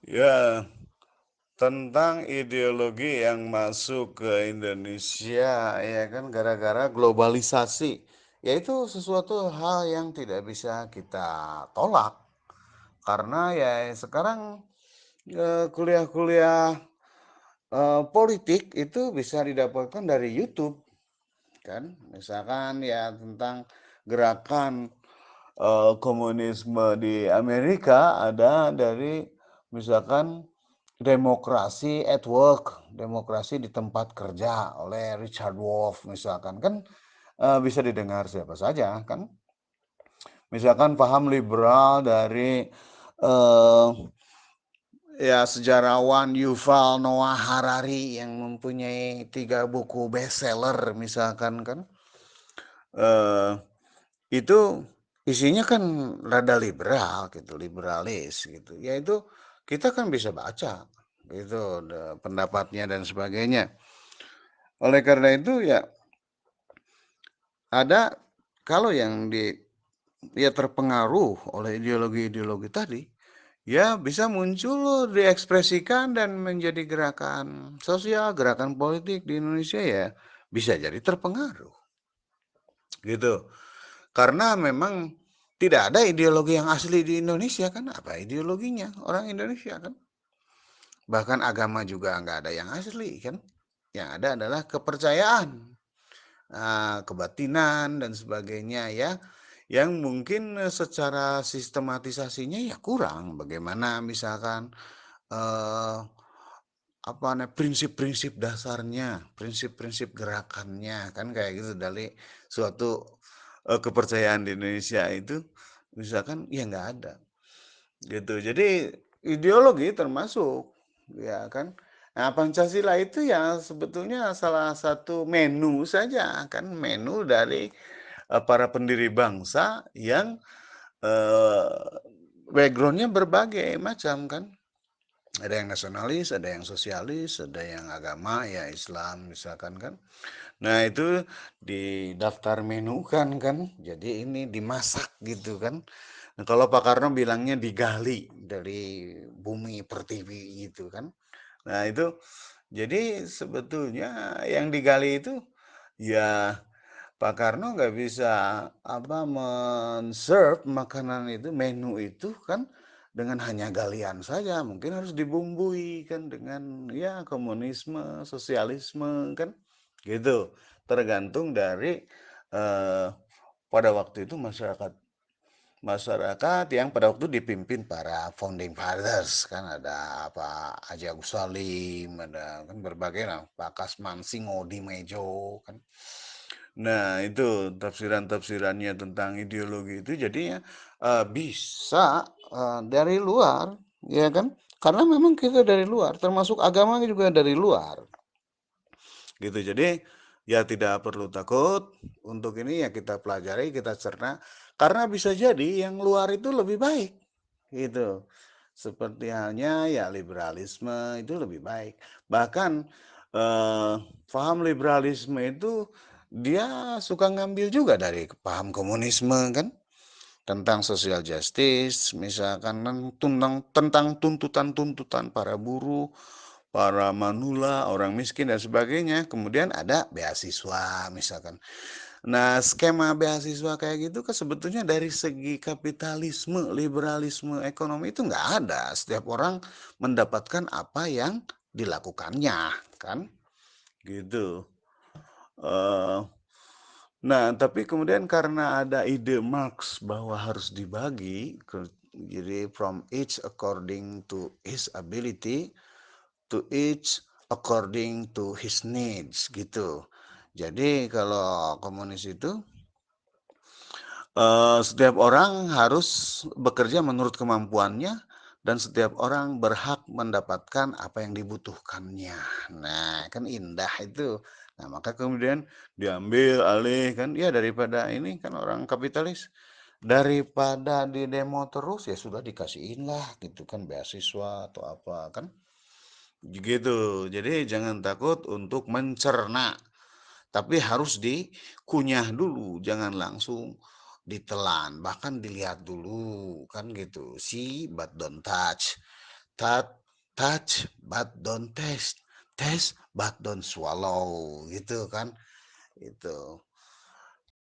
Ya, tentang ideologi yang masuk ke Indonesia, ya kan gara-gara globalisasi. Ya itu sesuatu hal yang tidak bisa kita tolak. Karena ya sekarang kuliah-kuliah politik itu bisa didapatkan dari YouTube kan. Misalkan ya tentang gerakan komunisme di Amerika ada dari misalkan demokrasi at work, demokrasi di tempat kerja oleh Richard Wolff misalkan kan bisa didengar siapa saja kan. Misalkan paham liberal dari eh, ya sejarawan Yuval Noah Harari yang mempunyai 3 buku bestseller misalkan kan eh, itu isinya kan rada liberal gitu, liberalis gitu. Ya itu kita kan bisa baca gitu pendapatnya dan sebagainya. Oleh karena itu ya ada kalau yang ya terpengaruh oleh ideologi-ideologi tadi, ya bisa muncul diekspresikan dan menjadi gerakan sosial, gerakan politik di Indonesia ya bisa jadi terpengaruh gitu. Karena memang tidak ada ideologi yang asli di Indonesia kan, apa ideologinya orang Indonesia kan. Bahkan agama juga nggak ada yang asli kan. Yang ada adalah kepercayaan, kebatinan dan sebagainya ya. Yang mungkin secara sistematisasinya ya kurang. Bagaimana misalkan eh, apa namanya prinsip-prinsip dasarnya, prinsip-prinsip gerakannya kan kayak gitu dari suatu kepercayaan di Indonesia itu misalkan ya nggak ada gitu. Jadi ideologi termasuk ya kan. Nah, Pancasila itu ya sebetulnya salah satu menu saja kan menu dari para pendiri bangsa yang eh, backgroundnya berbagai macam kan. Ada yang nasionalis, ada yang sosialis, ada yang agama ya Islam misalkan kan. Nah itu didaftar menu kan, jadi ini dimasak gitu kan. Nah, kalau Pak Karno bilangnya digali dari bumi pertiwi gitu kan. Nah itu jadi sebetulnya yang digali itu ya Pak Karno nggak bisa apa men-serve makanan itu menu itu kan dengan hanya galian saja mungkin harus dibumbui kan dengan ya komunisme sosialisme kan gitu tergantung dari eh, pada waktu itu masyarakat masyarakat yang pada waktu dipimpin para founding fathers kan ada apa Haji Agus Salim ada kan berbagai lah Pak Kasman Singodi Mejo kan. Nah, itu tafsiran-tafsirannya tentang ideologi itu jadinya bisa dari luar, ya kan? Karena memang kita dari luar, termasuk agama juga dari luar, gitu. Jadi ya tidak perlu takut untuk ini ya kita pelajari, kita cerna, karena bisa jadi yang luar itu lebih baik, gitu. Seperti halnya ya liberalisme itu lebih baik. Bahkan eh, paham liberalisme itu dia suka ngambil juga dari paham komunisme kan tentang social justice misalkan tentang tuntutan-tuntutan para buruh, para manula, orang miskin dan sebagainya. Kemudian ada beasiswa misalkan. Nah, skema beasiswa kayak gitu kan sebetulnya dari segi kapitalisme, liberalisme ekonomi itu nggak ada. Setiap orang mendapatkan apa yang dilakukannya, kan? Gitu. Eh, nah, tapi kemudian karena ada ide Marx bahwa harus dibagi, jadi from each according to his ability, to each according to his needs, gitu. Jadi kalau komunis itu setiap orang harus bekerja menurut kemampuannya dan setiap orang berhak mendapatkan apa yang dibutuhkannya. Nah, kan indah itu. Nah, maka kemudian diambil alih kan ya daripada ini kan orang kapitalis daripada di demo terus ya sudah dikasihin lah gitu kan beasiswa atau apa kan gitu. Jadi jangan takut untuk mencerna tapi harus dikunyah dulu, jangan langsung ditelan, bahkan dilihat dulu kan gitu. See but don't touch. tat touch but don't taste, taste but don't swallow, gitu kan, itu.